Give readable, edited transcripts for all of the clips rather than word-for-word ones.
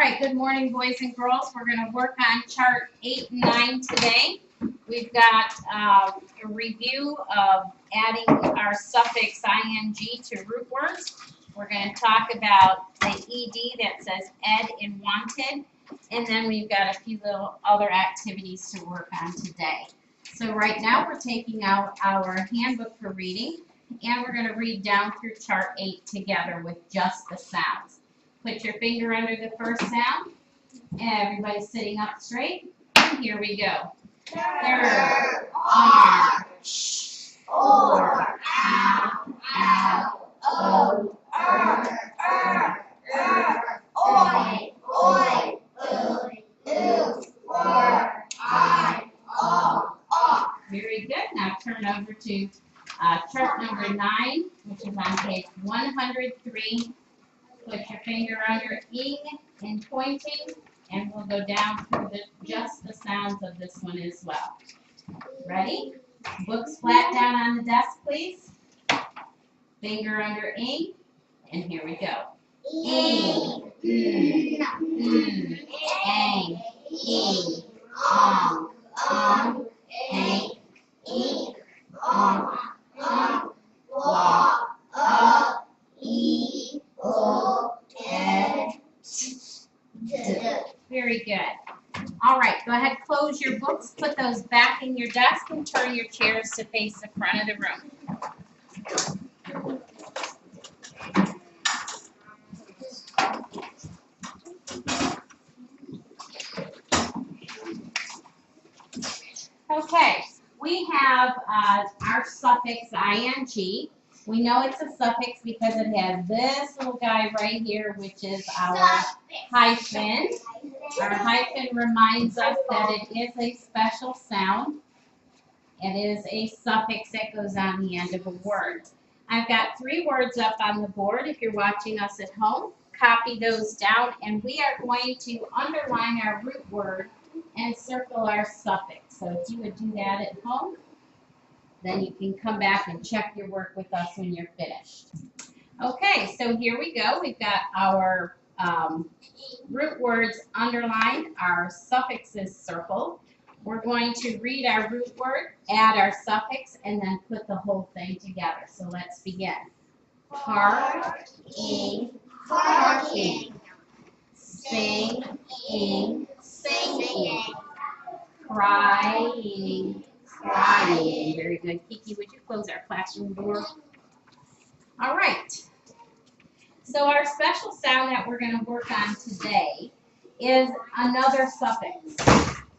right, good morning, boys and girls. We're going to work on chart 8 and 9 today. We've got a review of adding our suffix ing to root words. We're going to talk about the ed that says ed in wanted, and then we've got a few little other activities to work on today. So right now we're taking out our handbook for reading, and we're going to read down through chart 8 together with just the sounds. Put your finger under the first sound. Everybody's sitting up straight. And here we go. Third, arm, sh, or, ow, o, oi, oi, or, I, o. Very good. Now turn over to chart number 9, which is on page 103. Put your finger under ing and pointing, and we'll go down through just the sounds of this one as well. Ready? Books flat down on the desk, please. Finger under ing, and here we go. Ing, ang, ing, ang, ink, wa, e, o, n, t. Very good. All right, go ahead, close your books, put those back in your desk, and turn your chairs to face the front of the room. Okay, we have our suffix ing. We know it's a suffix because it has this little guy right here, which is our hyphen. Our hyphen reminds us that it is a special sound. It is a suffix that goes on the end of a word. I've got 3 words up on the board. If you're watching us at home, copy those down, and we are going to underline our root word and circle our suffix. So if you would do that at home, then you can come back and check your work with us when you're finished. Okay, so here we go. We've got our root words underlined, our suffixes circled. We're going to read our root word, add our suffix, and then put the whole thing together. So let's begin. Parking, parking. Singing, singing. Crying, crying. Very good. Kiki, would you close our classroom door? All right. So our special sound that we're going to work on today is another suffix.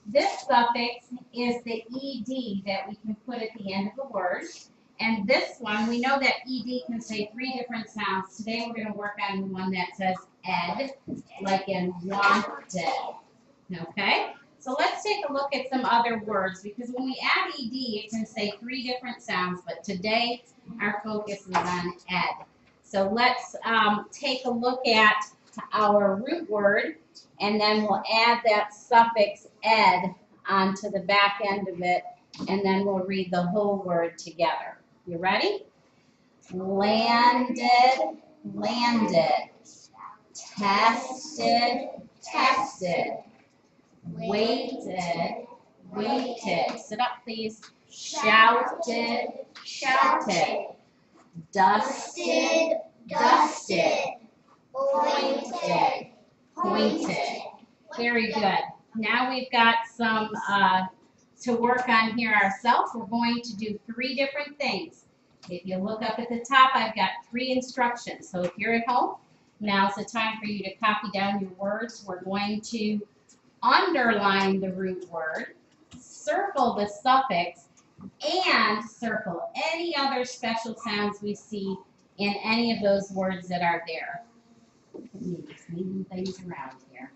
This suffix is the ed that we can put at the end of a word. And this one, we know that ed can say 3 different sounds. Today we're going to work on the one that says ed, like in wanted. Okay? So let's take a look at some other words, because when we add ed, it can say 3 different sounds, but today our focus is on ed. So let's take a look at our root word, and then we'll add that suffix ed onto the back end of it, and then we'll read the whole word together. You ready? Landed, landed. Tested, tested. Waited, waited. Sit up, please. Shouted, shouted. Dusted, dusted. Pointed, pointed. Very good. Now we've got some to work on here ourselves. We're going to do 3 different things. If you look up at the top, I've got 3 instructions. So if you're at home, now's the time for you to copy down your words. We're going to underline the root word, circle the suffix, and circle any other special sounds we see in any of those words that are there. Just moving things around here.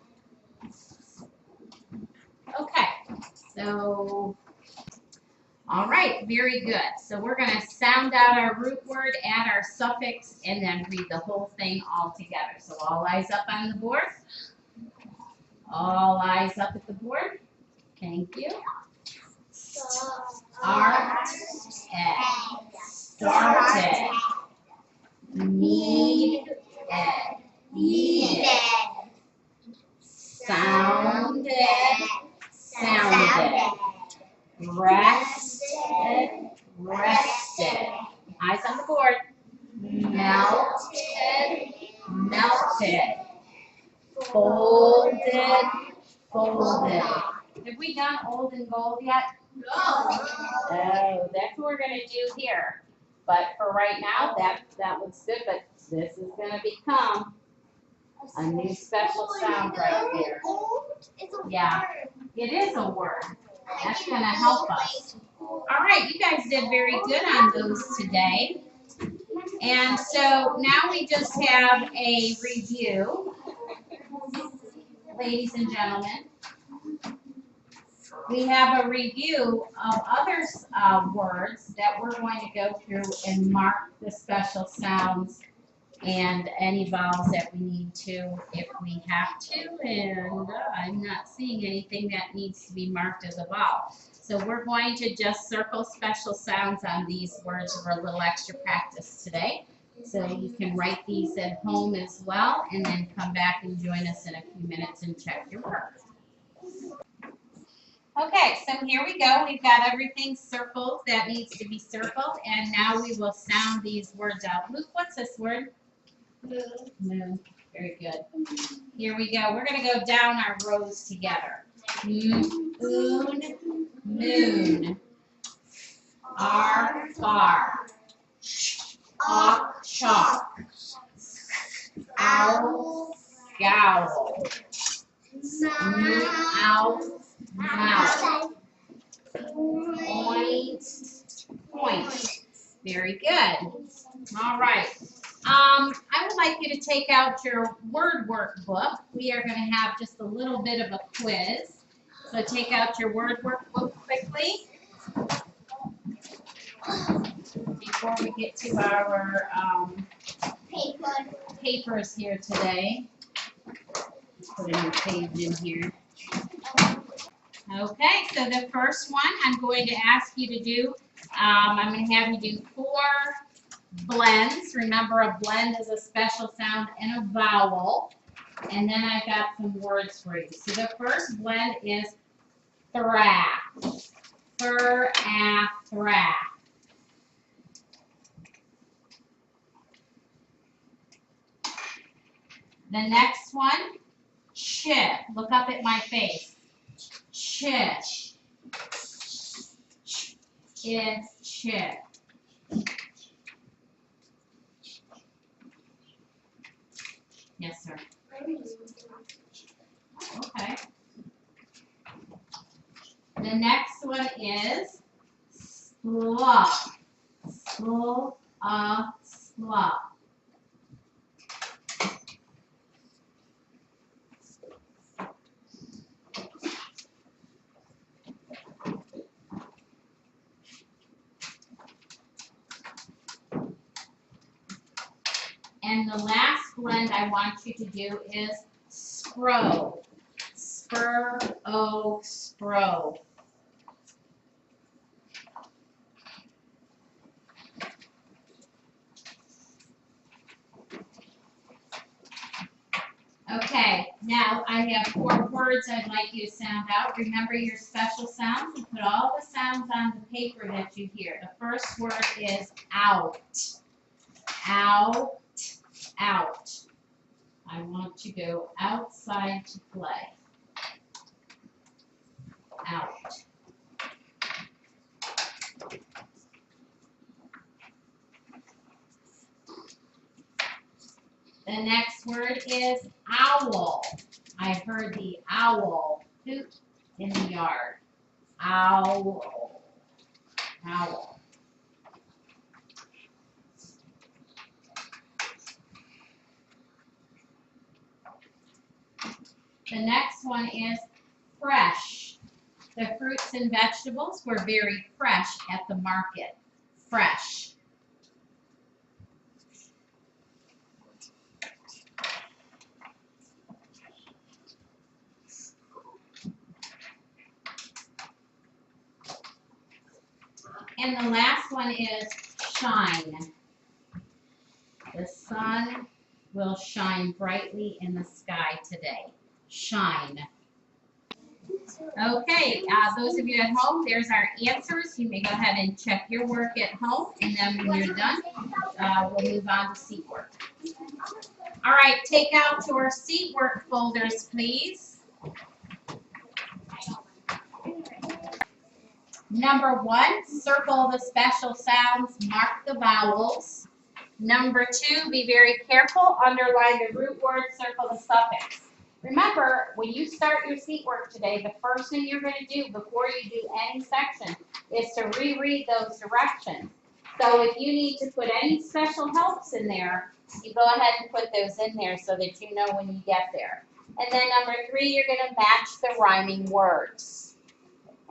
Okay, so, all right, very good. So we're going to sound out our root word, add our suffix, and then read the whole thing all together. So all eyes up on the board. All eyes up at the board. Thank you. Started, started. Needed, needed. Sounded. Sounded. Rested. Rested. Eyes on the board. Melted. Melted. Folded. Folded. Have we done old and gold yet? No. Oh, that's what we're going to do here. But for right now, that looks good. But this is going to become a new special sound right there. Yeah, it is a word. That's going to help us. All right, you guys did very good on those today. And so now we just have a review, ladies and gentlemen. We have a review of other words that we're going to go through and mark the special sounds and any vowels that we need to if we have to. And I'm not seeing anything that needs to be marked as a vowel. So we're going to just circle special sounds on these words for a little extra practice today. So you can write these at home as well and then come back and join us in a few minutes and check your work. Okay, so here we go. We've got everything circled that needs to be circled, and now we will sound these words out. Luke, what's this word? Moon. Moon. Very good. Here we go. We're going to go down our rows together. Moon, moon. Ar, far. Chalk, chalk. Owl, scowl. Mouth, mouth. Point, point. Very good. All right. I would like you to take out your word workbook. We are going to have just a little bit of a quiz. So take out your word workbook quickly before we get to our papers here today. Put a new page in here. Okay, so the first one I'm going to ask you to do, I'm going to have you do 4 blends. Remember, a blend is a special sound and a vowel. And then I've got some words for you. So the first blend is thrack. Thrack. The next one, chip. Look up at my face. Chip. It's chip. Yes, sir. Okay. The next one is sluff. Sluff. And the last blend I want you to do is spro. Spro. Okay, now I have 4 words I'd like you to sound out. Remember your special sounds and put all the sounds on the paper that you hear. The first word is out. Out. Out. I want to go outside to play. Out. The next word is owl. I heard the owl hoot in the yard. Owl. Owl. The next one is fresh. The fruits and vegetables were very fresh at the market. Fresh. And the last one is shine. The sun will shine brightly in the sky today. shine. Okay, those of you at home, there's our answers. You may go ahead and check your work at home, and then when you're done, we'll move on to seat work. All right, take out your seat work folders, please. Number 1, circle the special sounds, mark the vowels. Number 2, be very careful, underline the root word, circle the suffix. Remember, when you start your seat work today, the first thing you're going to do before you do any section is to reread those directions. So if you need to put any special helps in there, you go ahead and put those in there so that you know when you get there. And then number 3, you're going to match the rhyming words.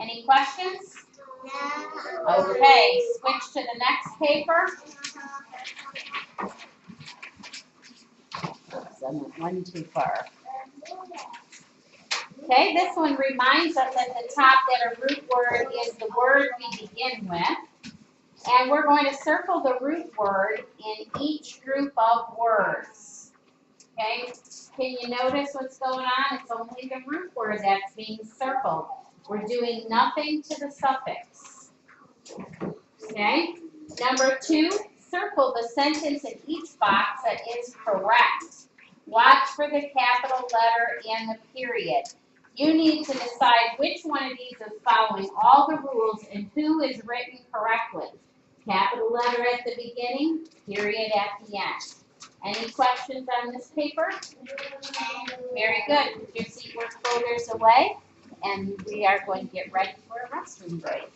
Any questions? No. Okay, switch to the next paper. I went one too far. Okay, this one reminds us at the top that a root word is the word we begin with. And we're going to circle the root word in each group of words. Okay, can you notice what's going on? It's only the root word that's being circled. We're doing nothing to the suffix. Okay, number 2, circle the sentence in each box that is correct. Watch for the capital letter and the period. You need to decide which one of these is following all the rules and who is written correctly. Capital letter at the beginning, period at the end. Any questions on this paper? Very good. Put your seat work folders away, and we are going to get ready for a restroom break.